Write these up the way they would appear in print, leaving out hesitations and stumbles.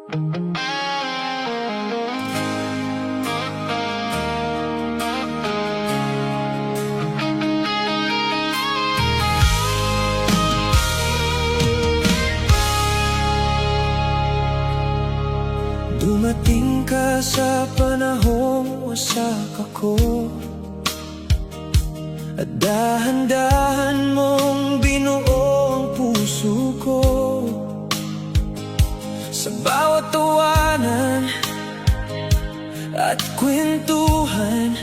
Dumating ka sa panahong wasak ako, at dahan-dahan mong binuo ang puso ko. Sa bawat tawanan at kwentuhan,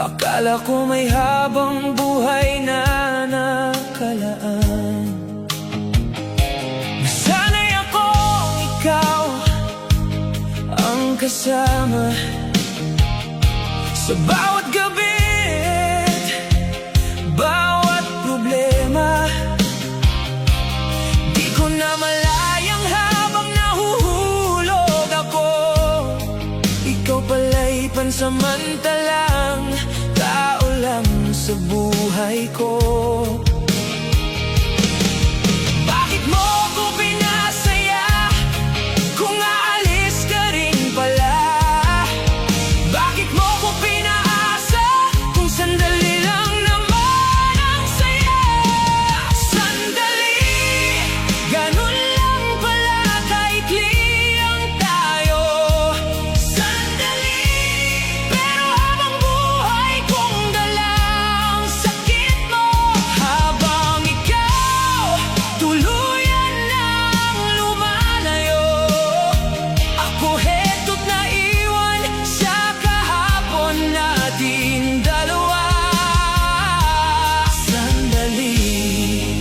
akala ko may habang buhay na nakalaan. Nasanay akong ikaw ang kasama sa bawat gabi, bawat problema. Di ko na malayang habang nahuhulog ako, ikaw pala'y pansamantalang tao lang sa buhay ko. Bakit mo ko pinasaya kung aalis ka rin pala? Bakit mo ko pinaasa kung sandali lang naman ang saya? Sandali, ganun lang pala kaikli ang tayo. Sandali, pero habang buhay kong dala ang sakit mo. Habang ikaw tuluyan nang lumalayo, ako heto't naiwan sa kahapon natin dalawa. Sandali,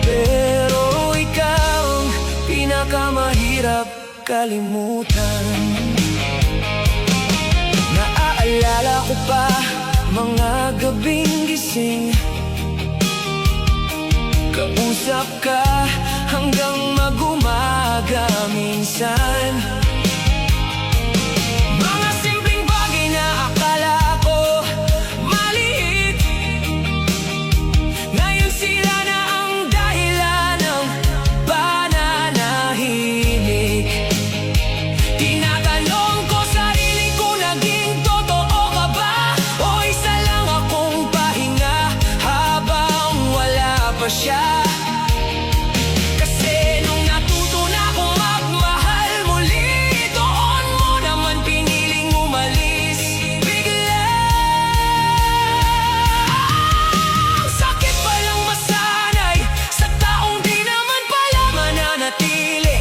pero ikaw ang pinakamahirap kalimutan. Naaalala ko pa mga gabing gising, kausap ka hanggang mag-umaga minsan. Mga simpleng bagay na akala ko maliit, ngayon sila na ang dahilan ng pananahimik. Tinatanong ko sarili ko, naging totoo ka ba? O isa lang akong pahinga habang wala pa siya? Kasi nung natuto na akong magmahal muli, doon mo naman piniling umalis bigla. Sakit palang masanay sa taong di naman pala mananatili.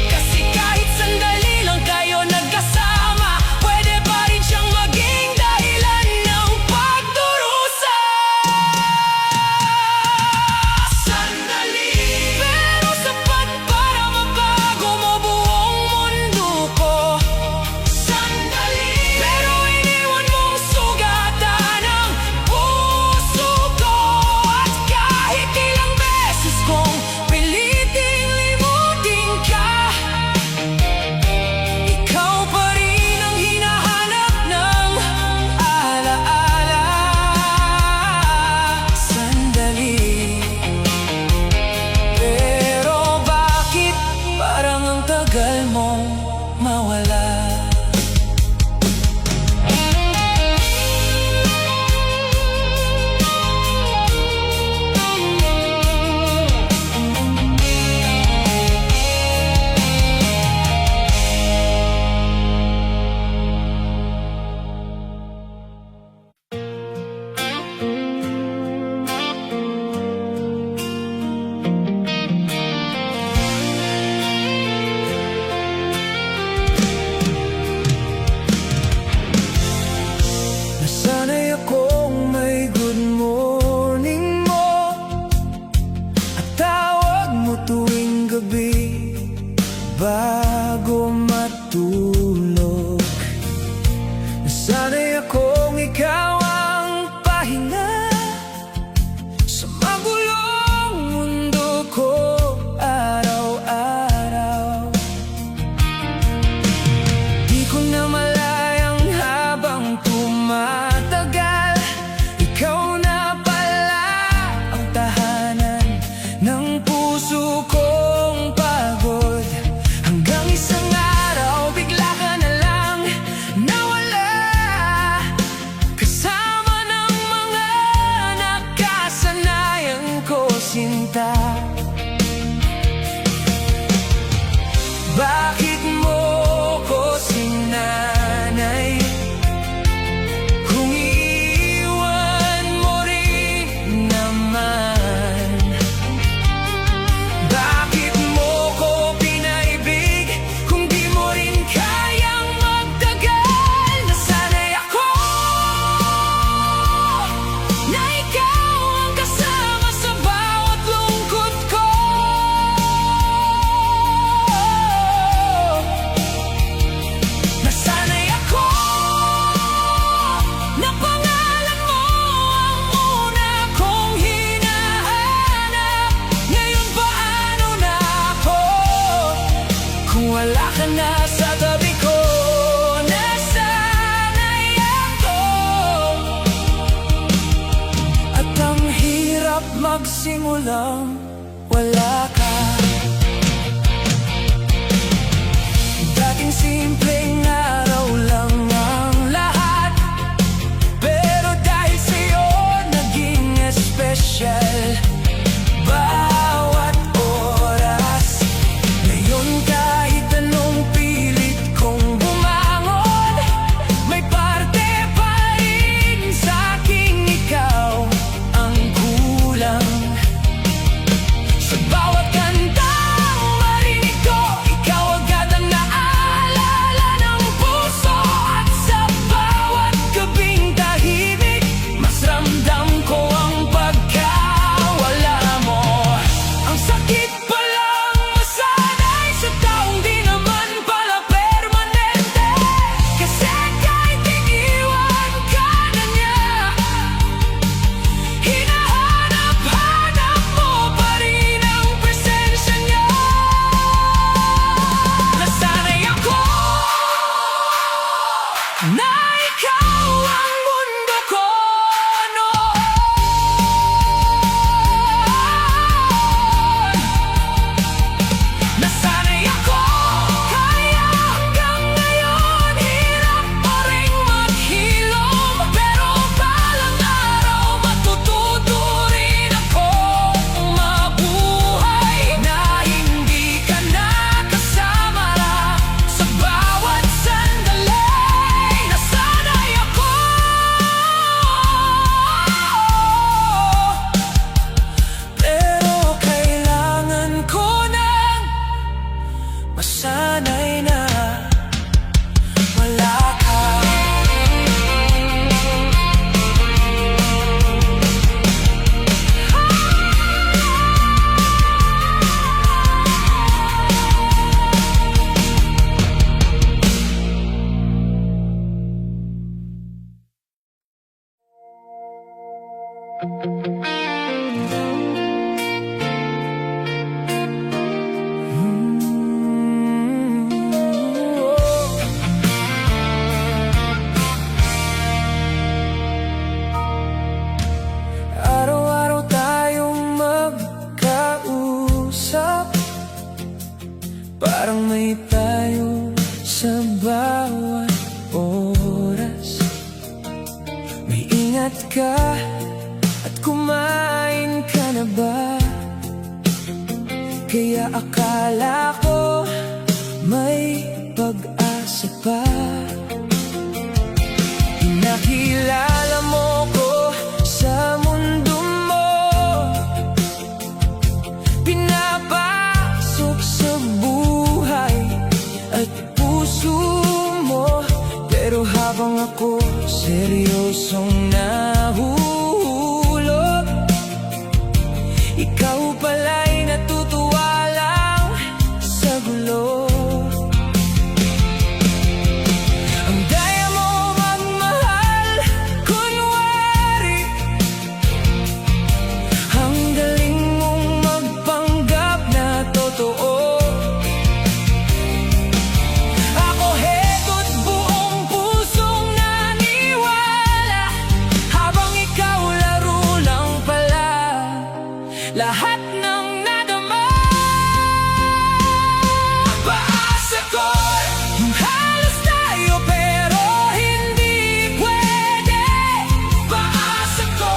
Kasi kahit sandali lang kayo nagkasama, pwede pa rin siyang maging dahilan ng pagdurusa. Sandali, pero sapat para mabago mo buong mundo ko. Sandali, pero iniwan mong sugatan ang puso ko. At kahit ilang beses kong piliting limutin ka, ikaw pa rin ang hinahanap ng alaala. Sandali, pero bakit parang ang tagal mong mawala? Nasanay akong may good morning mo at tawag mo tuwing gabi bago matulog. Nasanay akong ikaw ang pahinga sa magulong mundo ko araw-araw. Di ko na malayang habang tumatagal, ikaw na pala ang tahanan ng puso kong pagod. wala ka na sa tabi ko. Nasanay ako, at ang hirap magsimulang wala ka. Dating simpleng araw lang ang lahat, pero dahil sa'yo naging espesyal bawat oras. Ngayon kahit anong pilit kong bumangon, may parte pa rin sa'king ikaw ang kulang. Sa bawat kantang marinig ko, ikaw agad ang naalala ng puso. At sa bawat gabing tahimik, mas ramdam ko ang pagkawala mo. Ang sakit palang masanay sa taong di naman pala permanente, kasi kahit iniwan ka na niya, hinahanap-hanap mo pa rin ang presensya niya. Nasanay ako na ikaw ang mundo ko noon. Nasanay ako, kaya hanggang ngayon hirap pa rin maghilom. Pero balang araw matututo rin akong mabuhay na hindi ka nakasama sa bawat sandali. Nasanay ako, pero kailangan ko nang masanay na wala ka. Araw-araw tayong magkausap, parang may tayo sa bawat oras. May ingat ka at kumain ka na ba? Kaya akala ko may pag-asa pa. Pinakilala mo ko sa mundo mo, pinapasok sa buhay at puso mo. Pero habang ako seryosong nahuhulog, ikaw pala'y natutuwa lang sa gulo. Ang daya mo magmahal, kunwari, ang galing mong magpanggap na totoo. Ako heto't buong pusong naniwala, habang ikaw laro lang pala lahat ng nadama. Paasa ko yung halos tayo pero hindi pwede. Paasa ko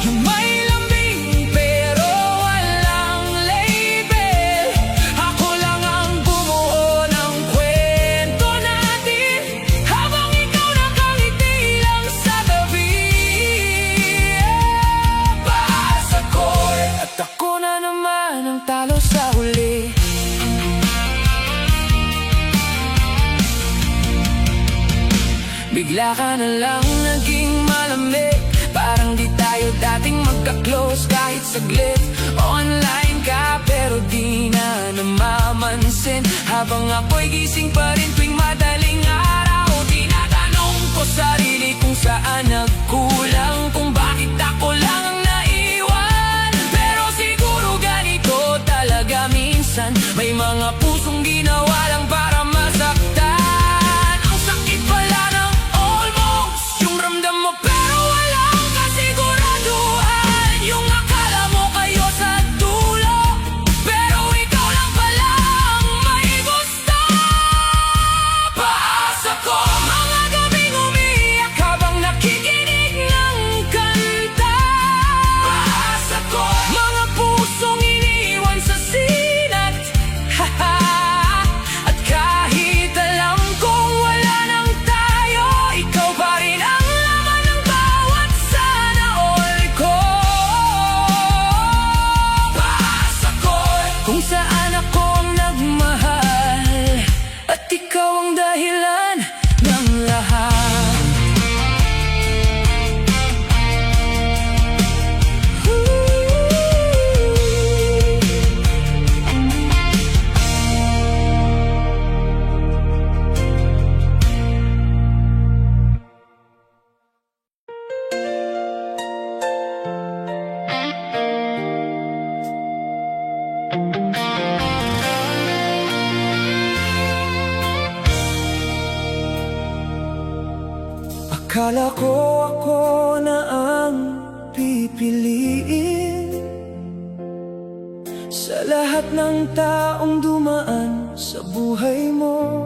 yung may lambing pero walang label. Ako lang ang bumuo ng kwento natin, habang ikaw nakangiti lang sa tabi. Paasa ko at ako na naman ang talo sa huli. Bigla ka na lang naging malamig, parang di tayo dating magka-close kahit saglit. Online ka pero di na namamansin, habang ako'y gising pa rin tuwing madaling araw. Tinatanong ko sarili kung saan nagkulang, kung bakit ako lang ang naiwan. Pero siguro ganito talaga minsan, may mga pusong ginawa lang pa ako ang nagmahal, at ikaw ang dahilan ng lahat. Akala ko ako na ang pipiliin sa lahat ng taong dumaan sa buhay mo.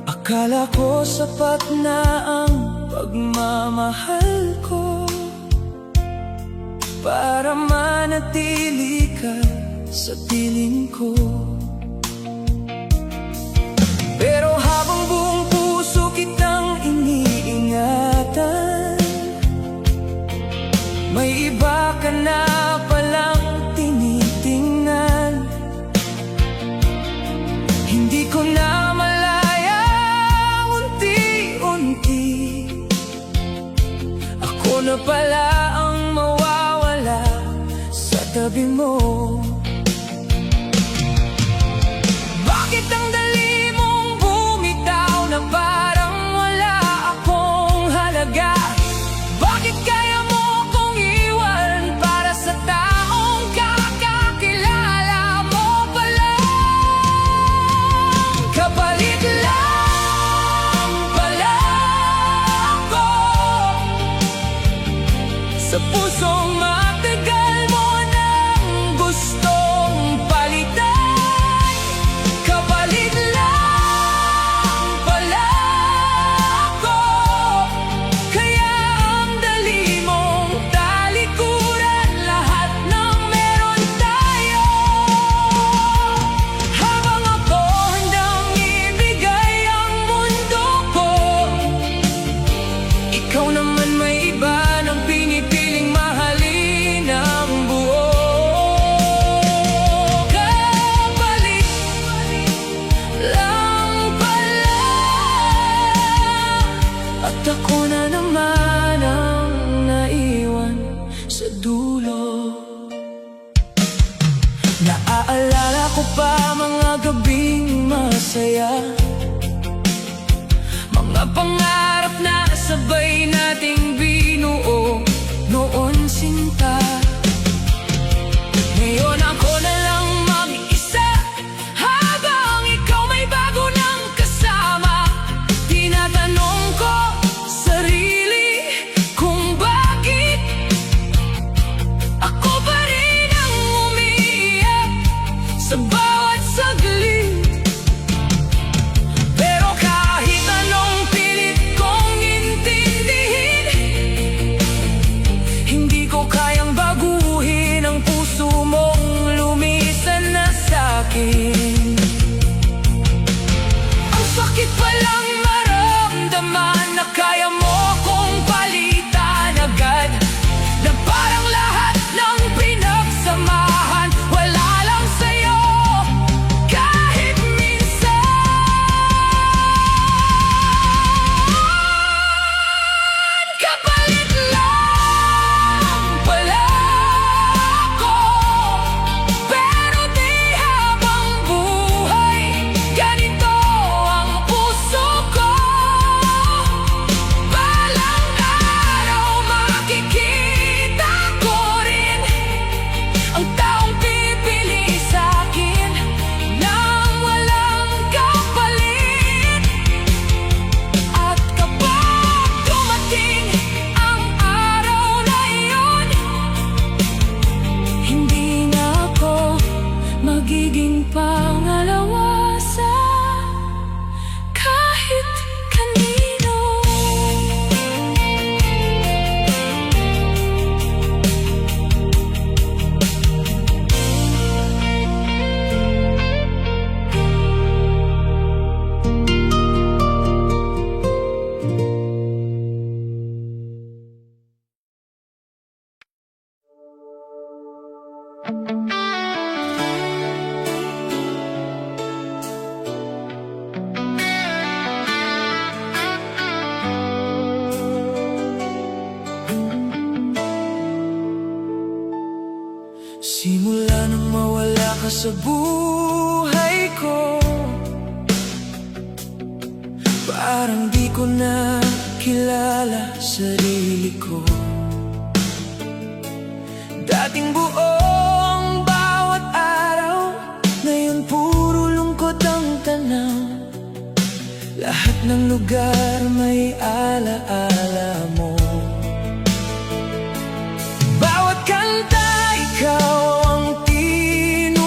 Akala ko sapat na ang pagmamahal ko para manatili ka sa piling ko. Pero habang buong puso kitang iniingatan, may iba ka na palang tinitingnan. Hindi ko na malaya, unti-unti ako na pala ang mawawala sa tabi mo. Bakit ang dali mong bumitaw na parang wala akong halaga? Bakit kaya mo akong iwan para sa taong kakakilala mo pala? Kapalit lang pala ako sa pusong matagal mo nang gustong palitan. Kapalit lang pala ako, kaya ang dali mong talikuran lahat ng meron tayo. Habang ako handang ibigay ang mundo ko, ikaw naman may iba ng pinipiling mahalin ang buo. Kapalit lang pala, at ako na naman ang naiwan sa dulo. Naaalala ko pa mga gabing masaya, mga pangarap na sabay nating binuo noon sinta. Ngayon ako na lang mag-isa, habang ikaw may bago ng kasama. Tinatanong ko sarili kung bakit ako pa rin ang umiiyak sa bawat saglit. Pero kahit anong pilit kong intindihin, hindi ko kayang baguhin ang puso mong lumisan na sa'kin. Ang sakit palang maramdaman na kaya mo kong palitan agad, na parang lahat ng pinagsamahan wala lang sa'yo kahit minsan. Kapalit lang pala ako, pero di habang buhay ganito ang puso ko. sa buhay ko. Parang di ko na kilala sarili ko. Dating buong bawat araw, ngayon puro lungkot ang tanaw. Lahat ng lugar may alaala mo. Bawat kanta, ikaw ang tinuturo.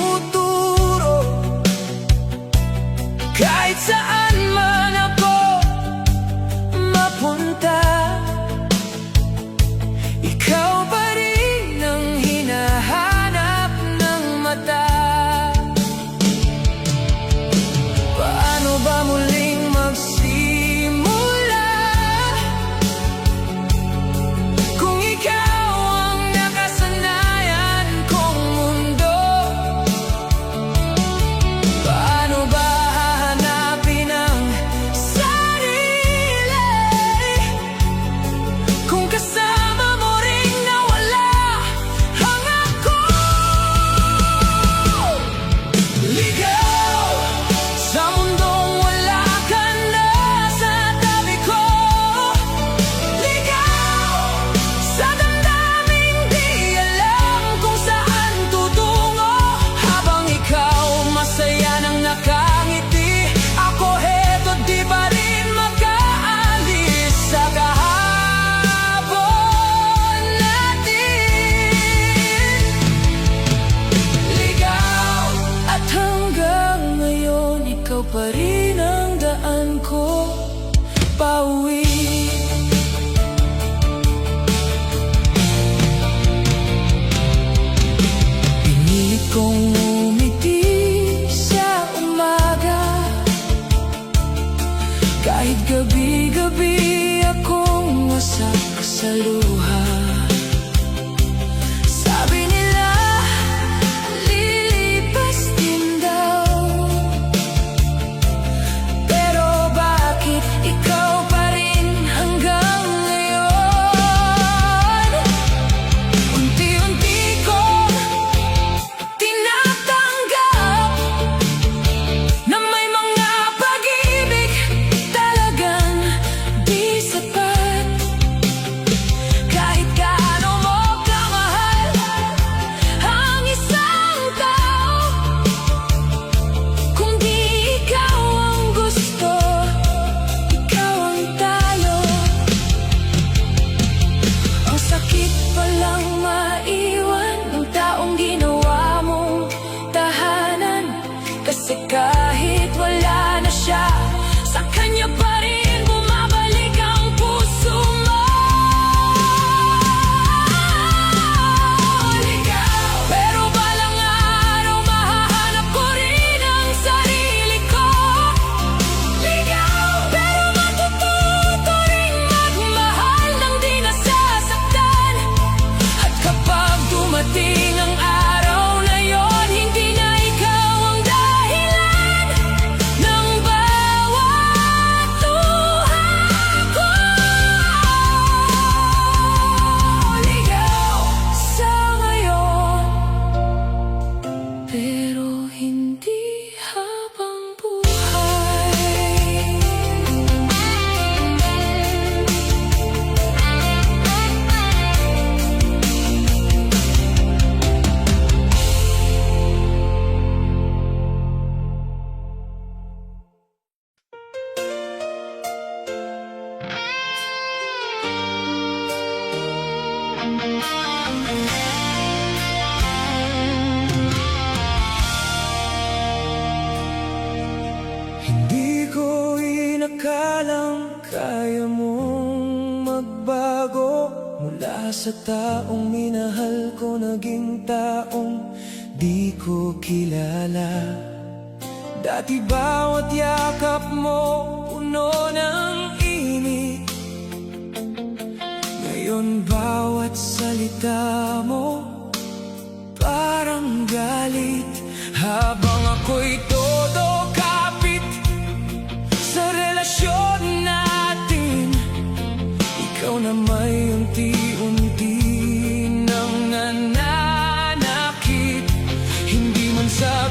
Kahit saan man ako mapunta, ikaw pa rin ang hinahanap ng mata. Paano ba muling magsimula kung ikaw ang nakasanayan kong mundo? Paano ba hahanapin ang sarili kung kasama mo ring nawala ang ako? Ligaw sa mundong wala ka na sa tabi ko. Ligaw sa damdaming di alam kung saan tutungo. Habang ikaw masaya nang nakangiti, ako heto di pa rin makaalis sa kahapon natin. Ligaw at hanggang ngayon ikaw pa rin ang daan ko pauwi. Pinilit kong umiti sa umaga, kahit gabi-gabi akong wasak sa luha. Sabi nila, lilipas din daw, pero bakit ikaw pa rin hanggang ngayon? Unti-unti kong tinatanggap na may mga pag-ibig talagang di sapat. Kahit gaano mo kamahal ang isang tao, kung di ikaw ang gusto, ikaw ang talo. Ang sakit palang maiwan ng taong ginawa mong tahanan. Kasi kahit wala na siya, sa kanya pa rin bumabalik ang puso mo. Ligaw, pero balang araw mahahanap ko rin ang sarili ko. Ligaw, pero matututo rin magmahal nang di nasasaktan. At kapag dumating ang araw na yon, hindi na ikaw ang dahilan ng bawat luha ko. Ligaw sa ngayon, pero hindi habang buhay. Hindi ko inakalang kaya mong magbago. Mula sa taong minahal ko, naging taong di ko kilala. Dati bawat yakap mo puno ng init. Ngayon bawat salita mo parang galit. Habang ako'y todo kapit sa relasyon natin, ikaw na may unti-unti nang nananakit. Hindi man sa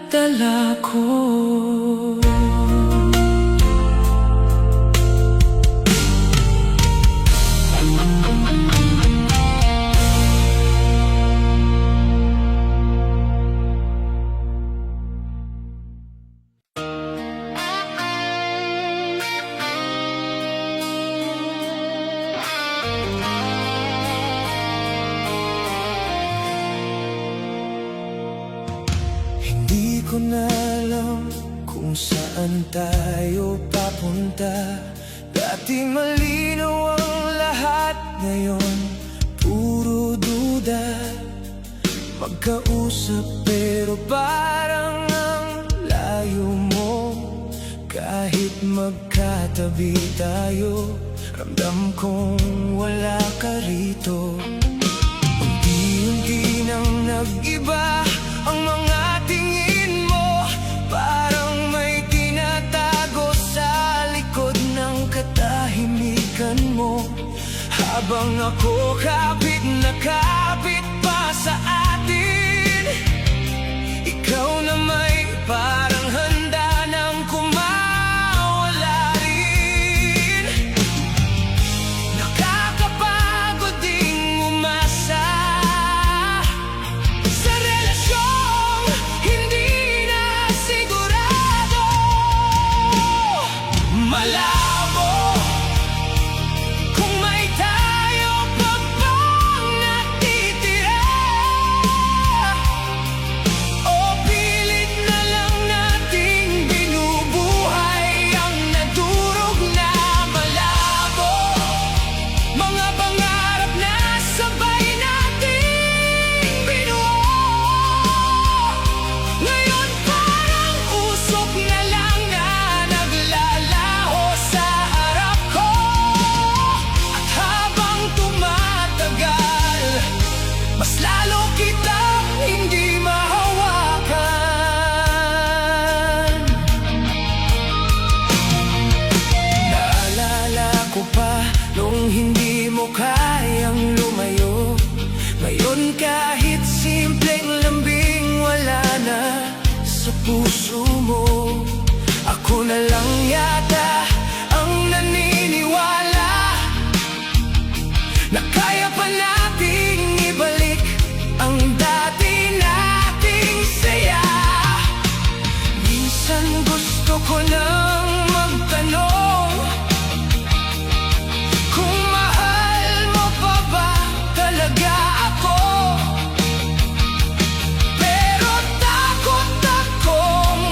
dala ko. Hindi ko na alam kung saan tayo papunta. Dati malinaw ang lahat, ngayon puro duda. Magkausap pero parang ang layo mo. Kahit magkatabi tayo, ramdam kong wala ka rito. Unti-unti nang nag-iba ang mga tingin mo. Parang may tinatago sa likod ng katahimikan mo. Habang ako kapit na kapit pa sa atin, ikaw na may parang handa nang kumawala rin. Nakakapagod ding umasa sa relasyong hindi na sigurado. Malabo kung may tayo pa bang natitira, o pilit na lang nating binubuhay ang nadurog na malabo. Mga pangarap na sabay nating binuo, ngayon parang usok na lang na naglalaho sa harap ko. At habang tumatagal, mas lalo kitang hindi mahawakan. Naalala ko pa nung hindi mo kayang lumayo. Ngayon kahit simpleng lambing wala na sa puso mo. Ako na lang yata ang naniniwala na kaya pa nating ibalik ang dati nating saya. Minsan gusto ko nang magtanong kung mahal mo pa ba talaga ako. Pero takot akong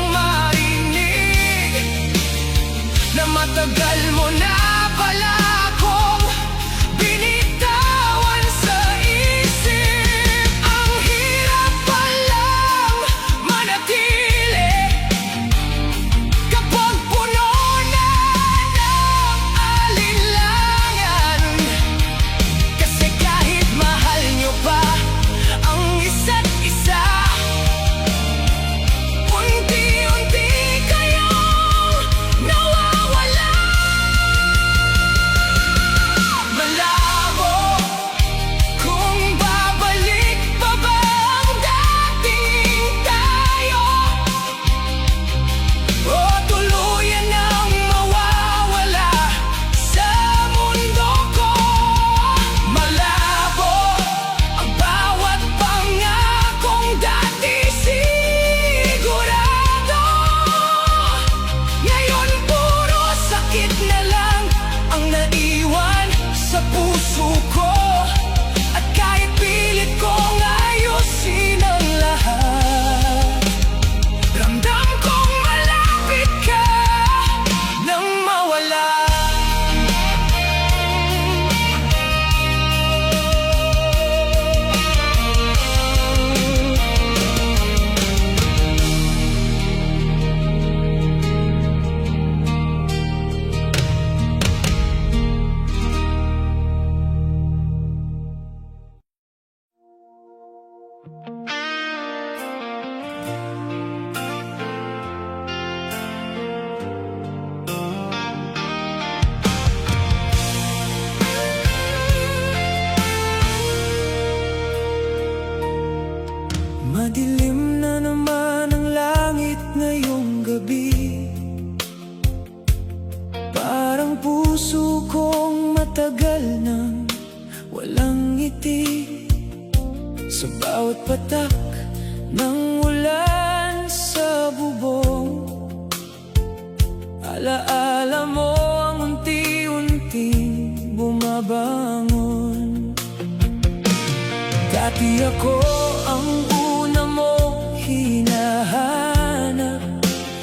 Di ako ang una mong hinahanap.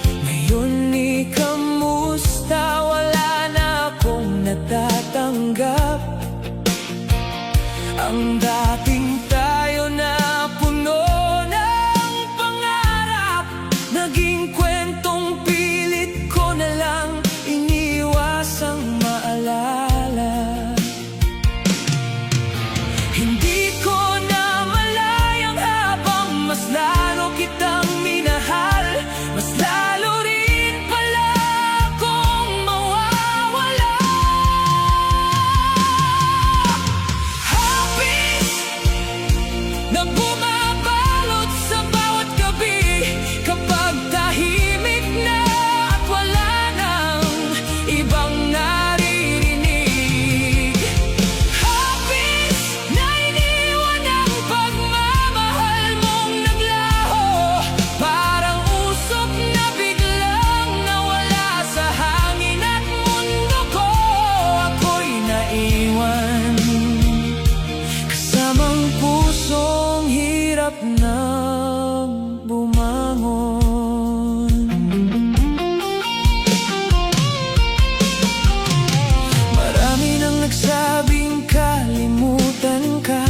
Ngayon ni kamusta, wala na akong natatanggap. Ang dating tayo na puno ng pangarap, naging kwentong pilit ko na lang iniwasang maalala. Hindi ko na malayang habang mas lalo kitang minahal, mas lalo rin pala akong mawawala. Hapis na bumabalot sa bawat gabi, kapag tahimik na at wala nang ibang naririnig. Hapis na iniwan ang pagmamahal mong naglaho, parang usok na biglang nawala sa hangin at mundo ko. Ako'y naiwan kasamang pusong hirap ng bumangon. Marami nang nagsabing kalimutan ka,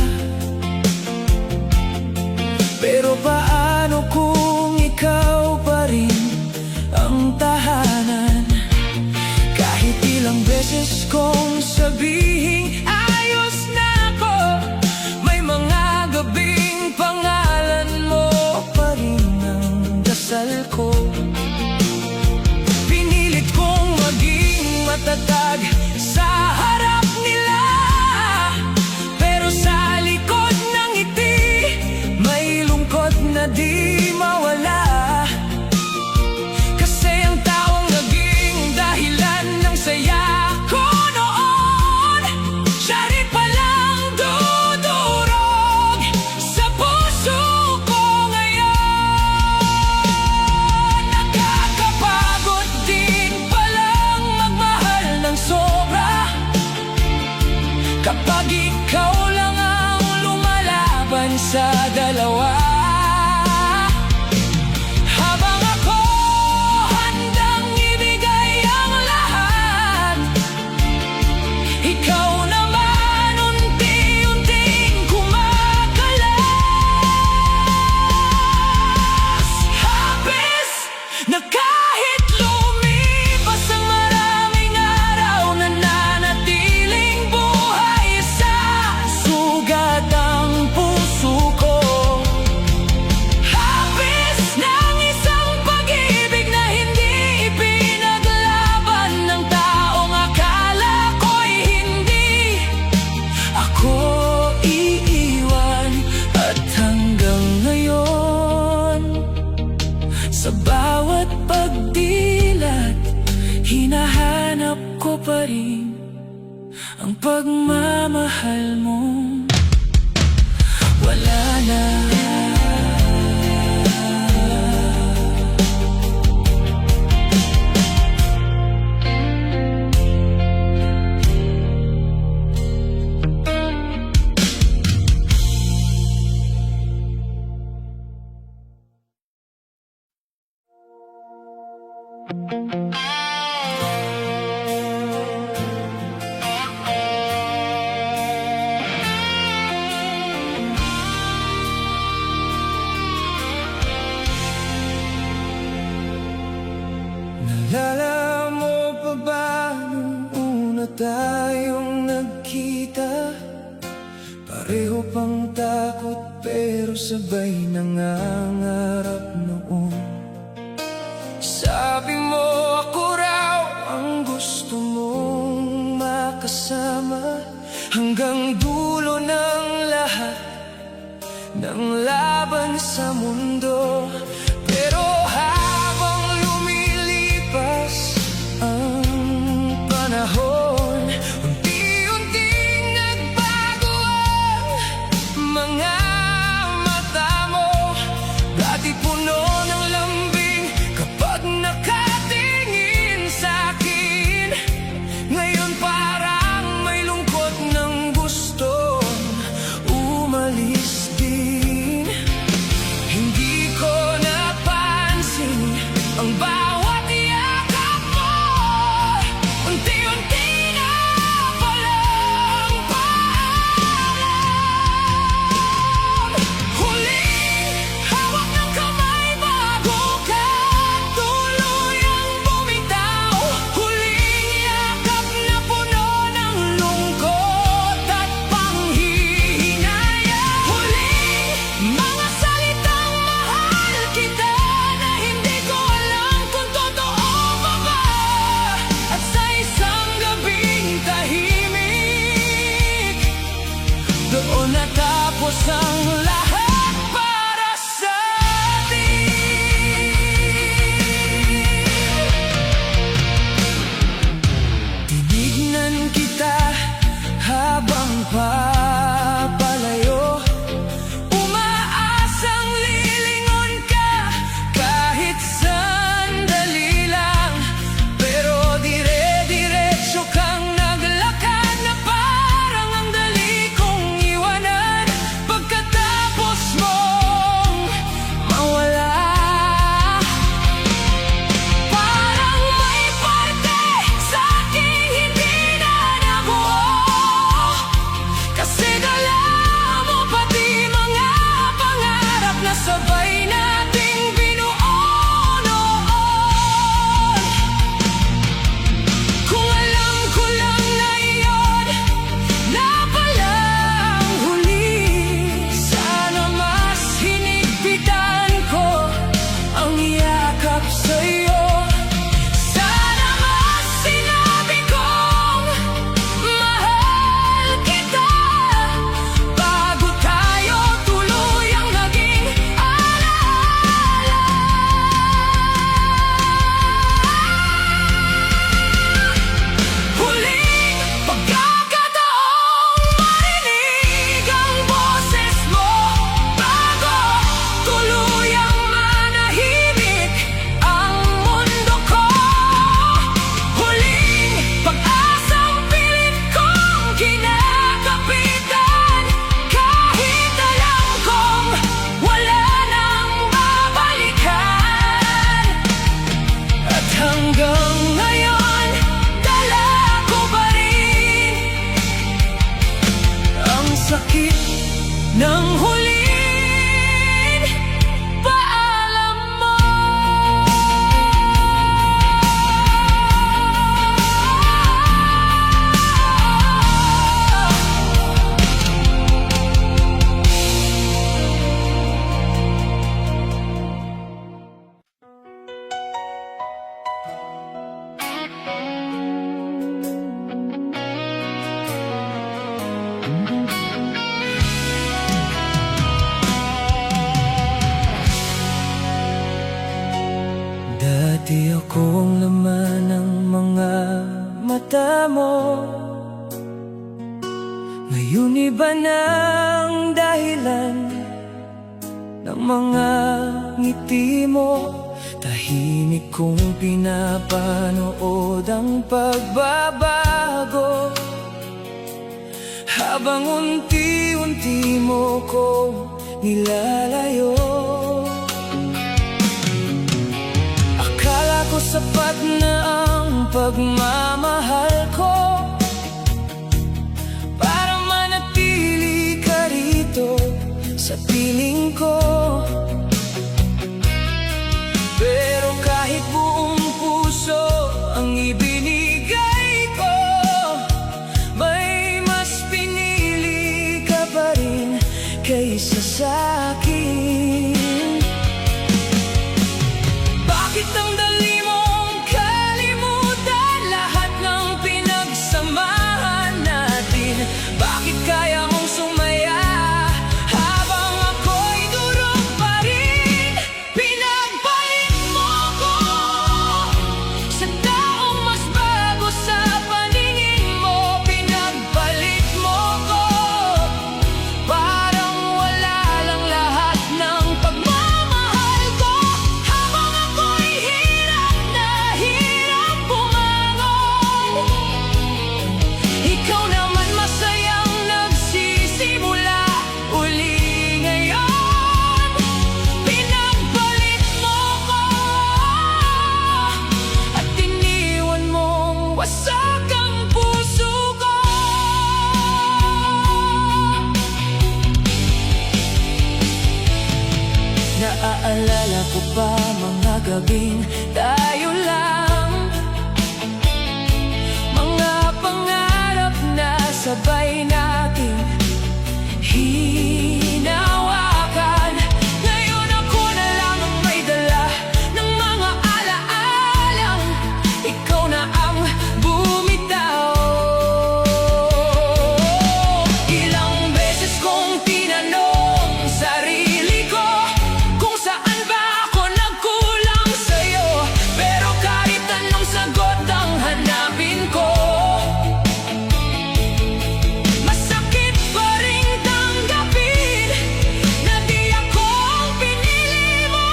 pero paano kung ikaw pa rin ang tahanan? Kahit ilang beses kong sabihing ayos na ako, may mga gabing pangalan mo pa rin ang dasal ko. Pinilit kong maging matatag sa harap nila, pero sa likod ng ngiti may lungkot na di mawala. Kasi ang taong naging dahilan ng saya ko noon, siya rin palang dudurog sa puso ko ngayon. Nakakapagod din palang magmahal ng sobra, kapag ikaw lang ang lumalaban sa dalawa. Habang ako handang ibigay ang lahat, ikaw naman unti-unting kumakalas. Hapis na kahit lumipas ang maraming araw, nananatiling buhay sa sugat ang puso ko. Hapis ng isang pag-ibig na hindi ipinaglaban ng taong akala ko'y hindi ako iiwan. At hanggang ngayon, sa bawat pagdilat, hinahanap ko pa rin ang pagmamahal mo. Wala na. Naalala mo pa ba nung una tayong nagkita? Pareho pang takot pero sabay nangangarap noon. Sabi mo ako raw ang gusto mong makasama, hanggang dulo ng lahat ng laban sa mundo. Pero habang lumilipas ang panahon, unti-unting nagbago ang mga mata mo. Dati puno ng lambing kapag nakatingin sa'kin, ngayon parang may lungkot ng gustong umalis din. ang bawat yakap mo. Unti-unti na palang paalam. Huling hawak ng kamay bago ka tuluyang bumitaw. Huling yakap na puno ng lungkot at panghihinayang. Huling mga salitang mahal kita na hindi ko alam kung totoo pa ba. At sa isang gabing tahimik, doon natapos ang lahat para sa atin. Tinignan kita habang papalayo, umaasang lilingon ka kahit sandali lang. Pero dire-diretso kang naglakad na parang ang dali kong iwanan. Pagkatapos mong mawala, parang may parte sa aking hindi na nabuo. Kasi dala mo pati mga pangarap na sabay nating binuo noon. Kung alam ko lang na iyon na palang huli, sana mas hinigpitan ko ang yakap sa'yo. Sana mas sinabi kong mahal kita bago tayo tuluyang naging alaala. Huling pagkakataong marinig ang boses mo bago tuluyang manahimik ang mundo ko. Huling pag-asang pilit kong kinakapitan, kahit alam kong wala nang babalikan. At hanggang ngayon, dala ko pa rin ang sakit ng huling paalam mo. Dati akong laman ng mga mata mo, ngayon iba ng dahilan ng mga ngiti mo. Tahimik kong pinapanood ang pagbabago, habang unti-unti mo ko nilalayo. Akala ko sapat na ang pagmamahal ko para manatili ka rito sa piling ko. Pero kahit buong puso ang ibinigay ko, may mas pinili ka pa rin kaysa sa'kin. Bakit ang dali mong kalimutan lahat ng pinagsamahan natin? Bakit kaya mong sumaya habang ako'y durog pa rin? Pinagpalit mo ko sa taong mas bago sa paningin mo. Pinagpalit mo ko, parang wala lang lahat. naging tayo lang. Mga pangarap na sabay nating hinawakan. Ngayon ako na lang ang may dala ng mga alaalang ikaw na ang bumitaw. Ilang beses kong tinanong ang sarili ko kung saan ba ako nagkulang sa'yo, pero kahit anong sagot ang hanapin ko, masakit pa rin tanggapin na di ako ang pinili mo.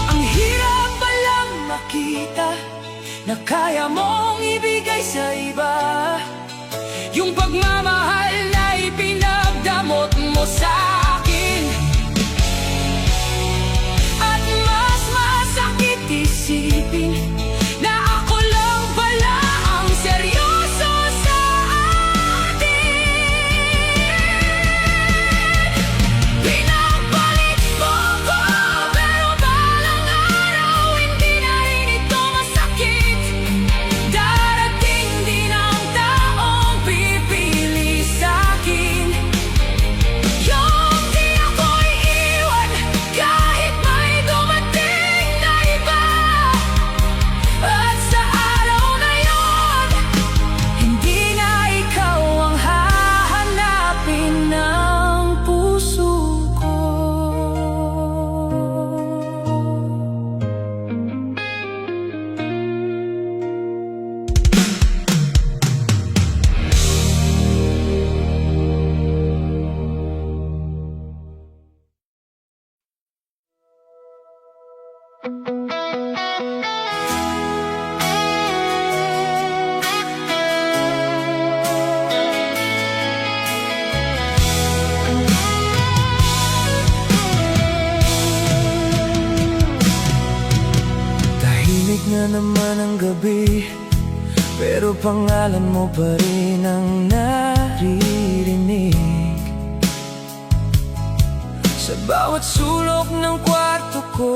Ang hirap palang makita na kaya mong ibigay sa iba yung pagmamahal na ipinagdamot mo sa akin. At mas masakit isipin na ako lang pala ang seryoso sa atin. Pinagpalit mo ko, pero balang araw hindi na rin ito masakit. Darating din ang taong pipili sa'kin, yung di ako iiwan kahit may dumating na iba. At sa araw na yon, hindi na ikaw ang hahanapin ng puso ko. Tahimik na naman ang gabi, pero pangalan mo pa rin ang naririnig. Sa bawat sulok ng kwarto ko,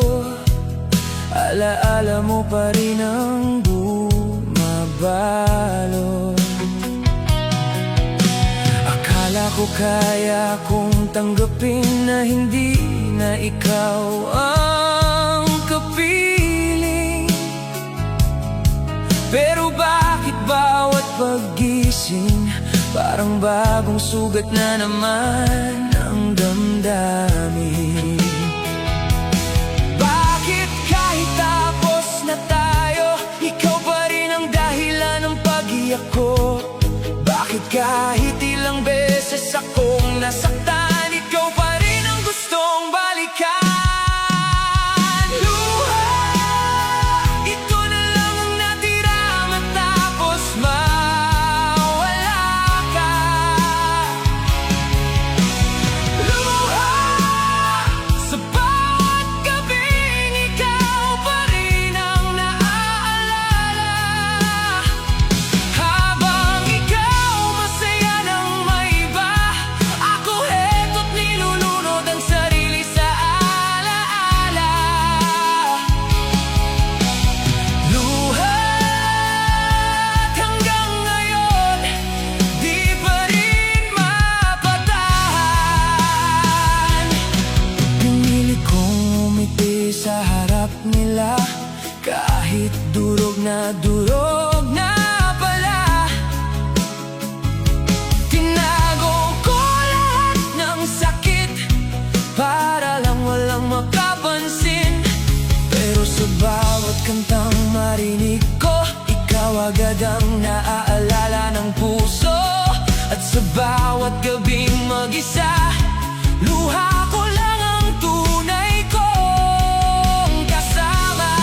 alaala mo pa rin ang bumabalot. Akala ko kaya kong tanggapin na hindi na ikaw ang kapiling, pero bakit bawat paggising parang bagong sugat na naman ang damdamin? Bakit kahit tapos na tayo, ikaw pa rin ang dahilan ng pag-iyak ko? Bakit kahit ilang beses akong nasaktan, ikaw pa rin ang gustong balikan? Luha, ito na lang ang natira matapos mawala ka. Luha, sa bawat gabing ikaw pa rin ang naaalala. Habang ikaw masaya ng may iba, ako heto't nilulunod ang sarili sa alaala. Luha't hanggang ngayon, di pa rin mapatahan. Pinili kong umiti sa harap nila, kahit durog na pala. Tinago ko lahat ng sakit para lang walang makapansin, pero sa bawat kantang marinig ko, ikaw agad ang naaalala ng puso. At sa bawat gabing mag-isa, luha ko lang ang tunay kong kasama.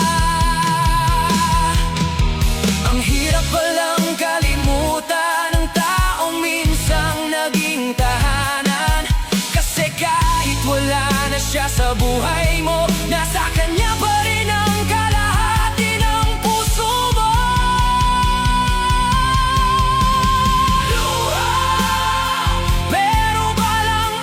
Ang hirap palang kalimutan ang taong minsang naging tahanan, kasi kahit wala na siya sa buhay mo, nasa kanya pa rin ang kalahati ng puso mo. Luha, meron ba lang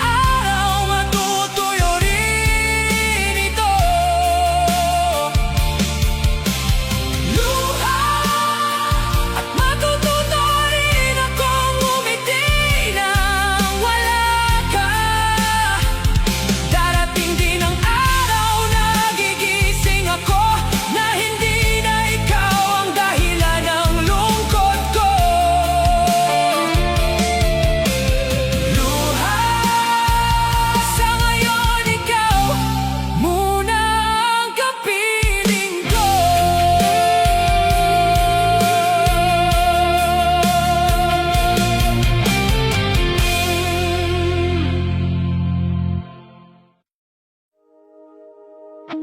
Ang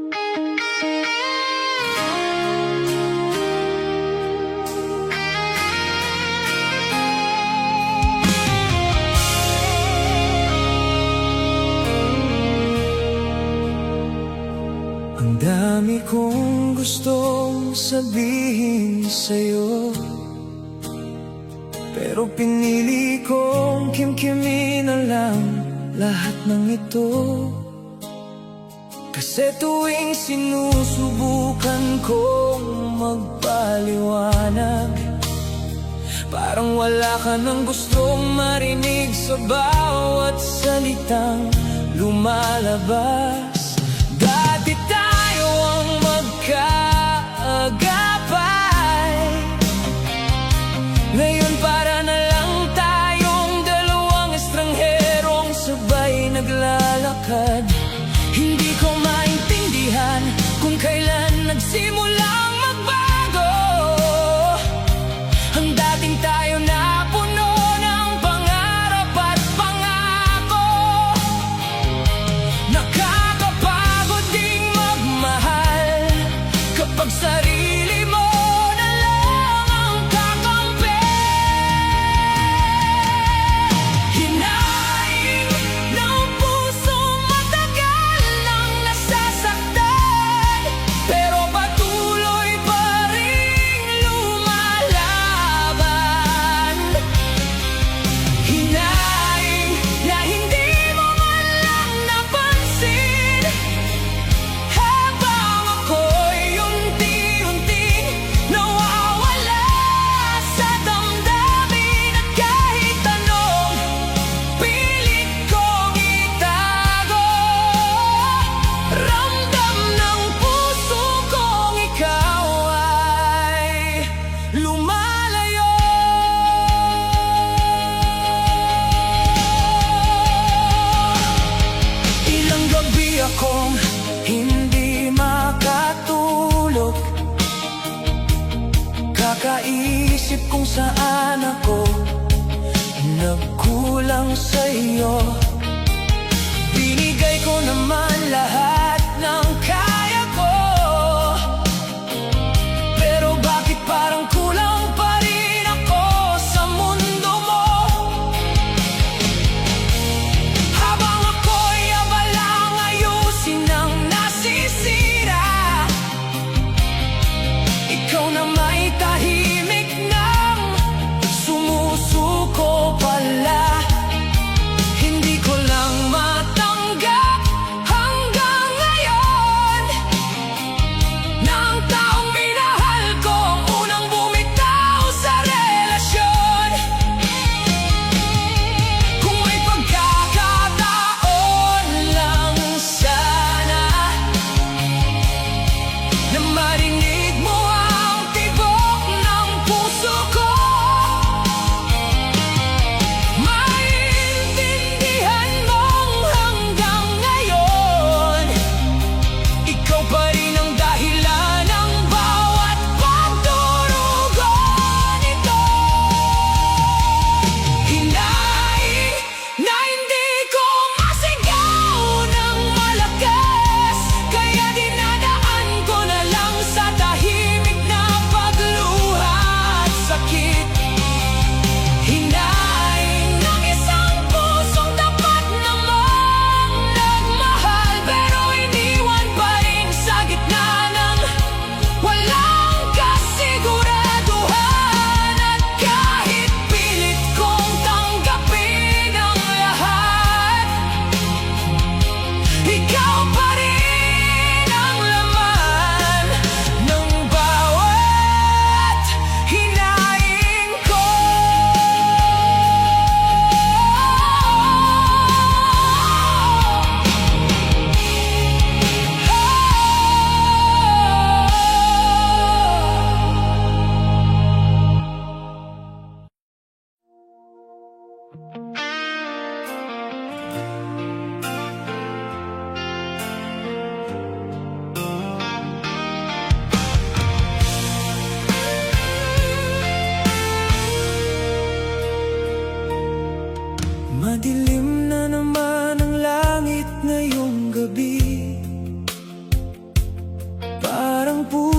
dami kong gustong sabihin sa'yo, pero pinili kong kimkimin na lang lahat ng ito. Kasi tuwing sinusubukan kong magpaliwanag, parang wala ka nang gustong marinig sa bawat salitang lumalabas. Dati tayo ang magkaagapay, ngayon para na lang tayong dalawang estrangherong sabay naglalakad. Hindi ko maintindihan kung kailan nagsimulang magbago ang dating tayo na puno ng pangarap at pangako. Nakakapagod ding magmahal kapag sarili mo na lang ang kakampi. Hinaing ng puso matagal nang nasasaktan, pero patuloy pa rin lumalaban. Hinaing na hindi mo man lang napansin, habang ako'y unti-unting nawawala sa damdamin. At kahit anong pilit kong itago, ramdam ng puso kong ikaw ay lumalayo. Ilang gabi akong hindi makatulog, kakaisip kung saan ako nagkulang sa'yo. Binigay ko naman lahat ng kaya ko, pero bakit parang kulang pa rin ako sa mundo mo? Habang ako'y abalang ayusin ang nasisira, ikaw na may tahimik nang sumusuko pala. Hindi ko lang matanggap hanggang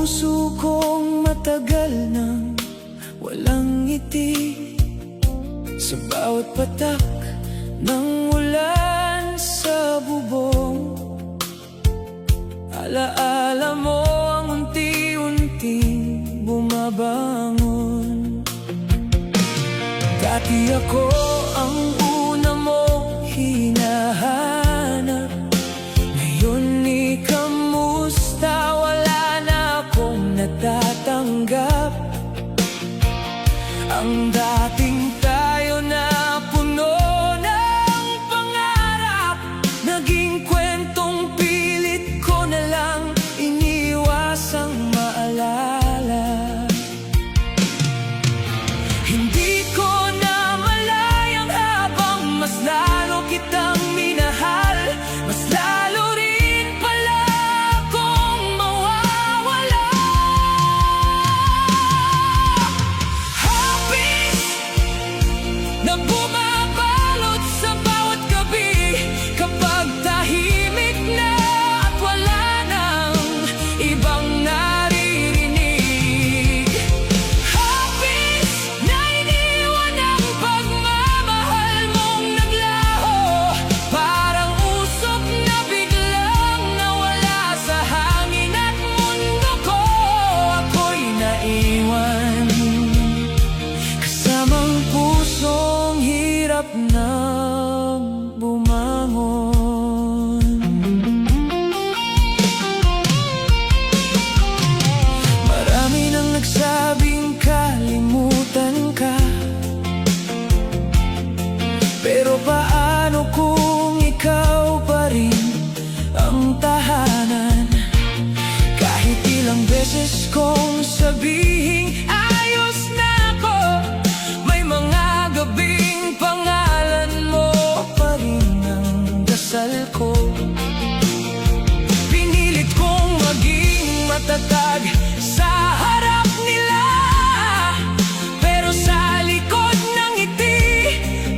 puso kong matagal nang walang ngiti. Sa bawat patak ng ulan sa bubong, alaala mo ang unti-unting bumabangon. Dati ako ang una mong hinahanap, ngayon ni kamusta, wala na akong natatanggap. Ang dating tayo na puno ng pangarap, naging kwentong pilit ko na lang iniwasang maalala. Hindi ko na malayang habang mas lalo kitang minahal, mas lalo rin pala akong mawawala. Hapis na bumabalot sa bawat gabi, kapag tahimik na at wala nang ibang naririnig. Hapis na iniwan ang pagmamahal mong naglaho, parang usok na biglang nawala sa hangin at mundo ko. Ako'y naiwan kasamang pusong hirap nang bumangon. Marami nang nagsabing kalimutan ka, pero paano kung ikaw pa rin ang tahanan? Kahit ilang beses kong sabihing ayos na ako, may mga gabing pangalan mo pa rin ang dasal ko. Pinilit kong maging matatag sa harap nila, pero sa likod ng ngiti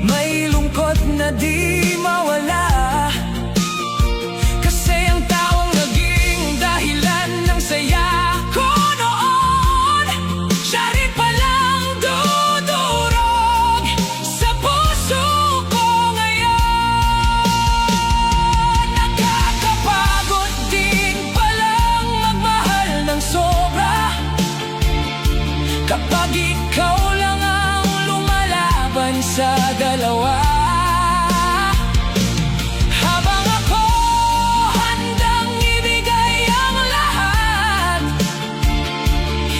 may lungkot na di mawala. Kasi ang taong naging dahilan ng saya ko noon, siya rin palang dudurog sa puso ko ngayon. Nakakapagod din palang magmahal ng sobra, kapag ikaw lang ang lumalaban sa dalawa. Habang ako handang ibigay ang lahat,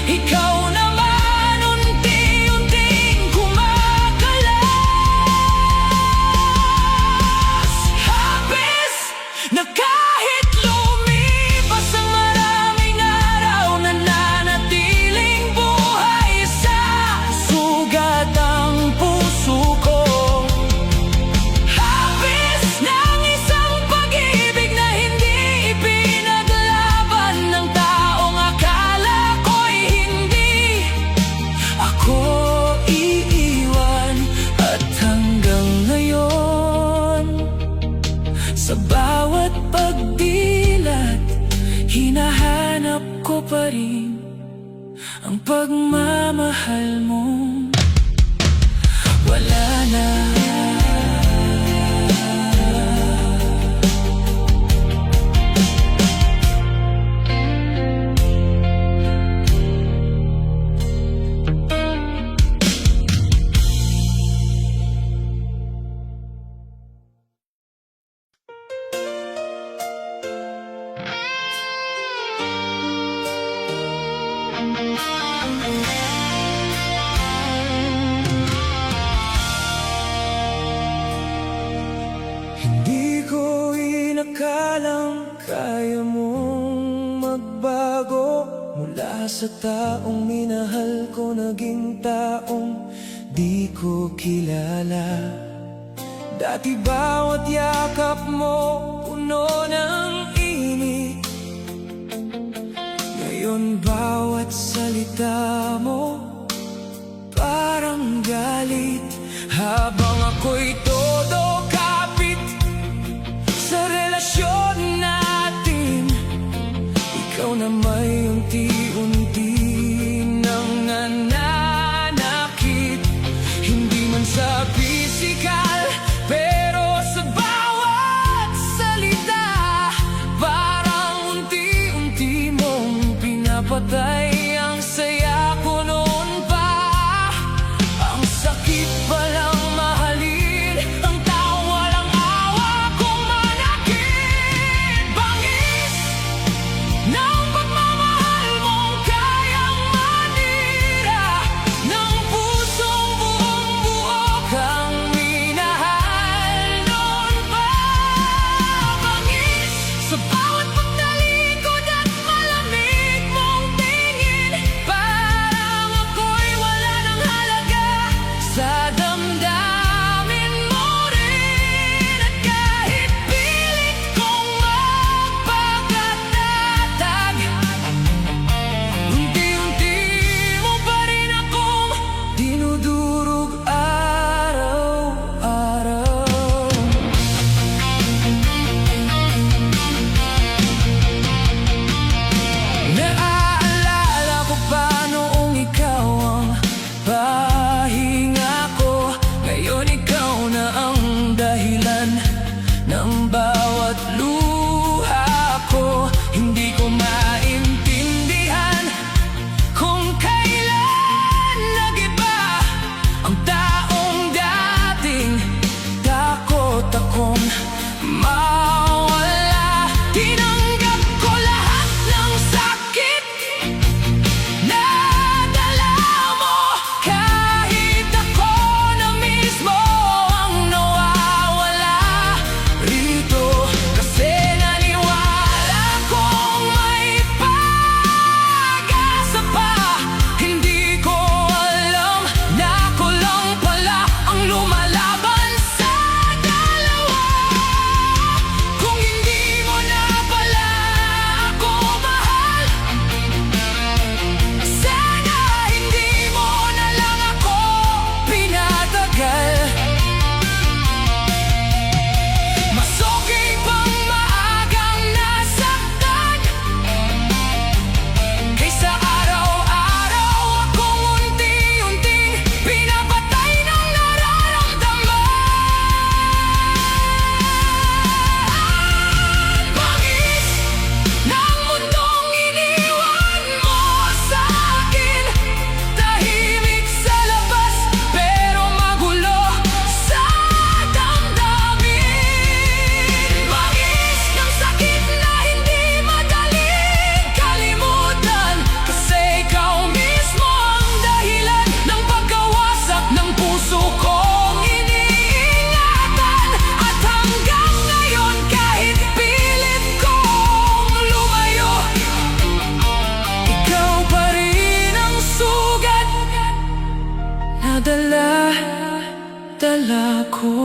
ikaw naman unti-unting kumakalas. Hapis na kahit lumipas ang maraming araw, nananatiling buhay sa sugat ang puso ko. Hapis ng isang pag-ibig na hindi ipinaglaban ng taong akala ko'y hindi ako iiwan. At hanggang ngayon, sa bawat pagdilat, hinahanap ko pa rin ang pagmamahal mong wala na. Hindi ko inakalang kaya mong magbago, mula sa taong minahal ko naging taong di ko kilala. Dati bawat yakap mo puno ng init, ngayon bawat salita mo parang galit. Habang ako'y todo kapit sa relasyon natin, ikaw na may unti-unti nang nananakit. Hindi man sa pisikal, pero sa bawat salita, parang unti-unti mong pinapatay ang saya ko noon pa. Ang sakit palang mahalin ang taong walang awa kung manakit. Bangis ng pagmamahal mong kayang manira ng pusong buong-buo kang minahal noon pa. Bangis sa bawat pagtalikod at malamig mong tingin, parang ako'y wala ng halaga sa damdamin mo rin. At kahit pilit kong magpakatatag, unti-unti mo pa rin akong dinudurog araw-araw. Naaalala ko pa noong ikaw ang pahinga ko. Ngayon ikaw na ang dahilan ng bawat luha ko. Hindi ko maintindihan kung kailan nag-iba ang taong dating takot akong mawala. Tinanggap ko lahat ng sakit na dala mo, kahit ako na mismo ang nawawala rito. Kasi naniwala kong may pag-asa pa. Hindi ko alam na ako lang pala ang lumalaban sa dalawa. Kung hindi mo na pala ako mahal, sana hindi mo na lang ako pinatagal. Mas okay pang maagang nasaktan kaysa araw-araw akong unti-unting pinapatay ng nararamdaman. Bangis ng mundong iniwan mo sa akin, tahimik sa labas pero magulo sa damdamin. Bangis ng sakit na hindi madaling kalimutan, kasi ikaw mismo ang dahilan ng pagkawasak ng puso kong iniingatan. At hanggang ngayon, kahit pilit kong lumayo, ikaw pa rin ang sugat na dala-dala ko.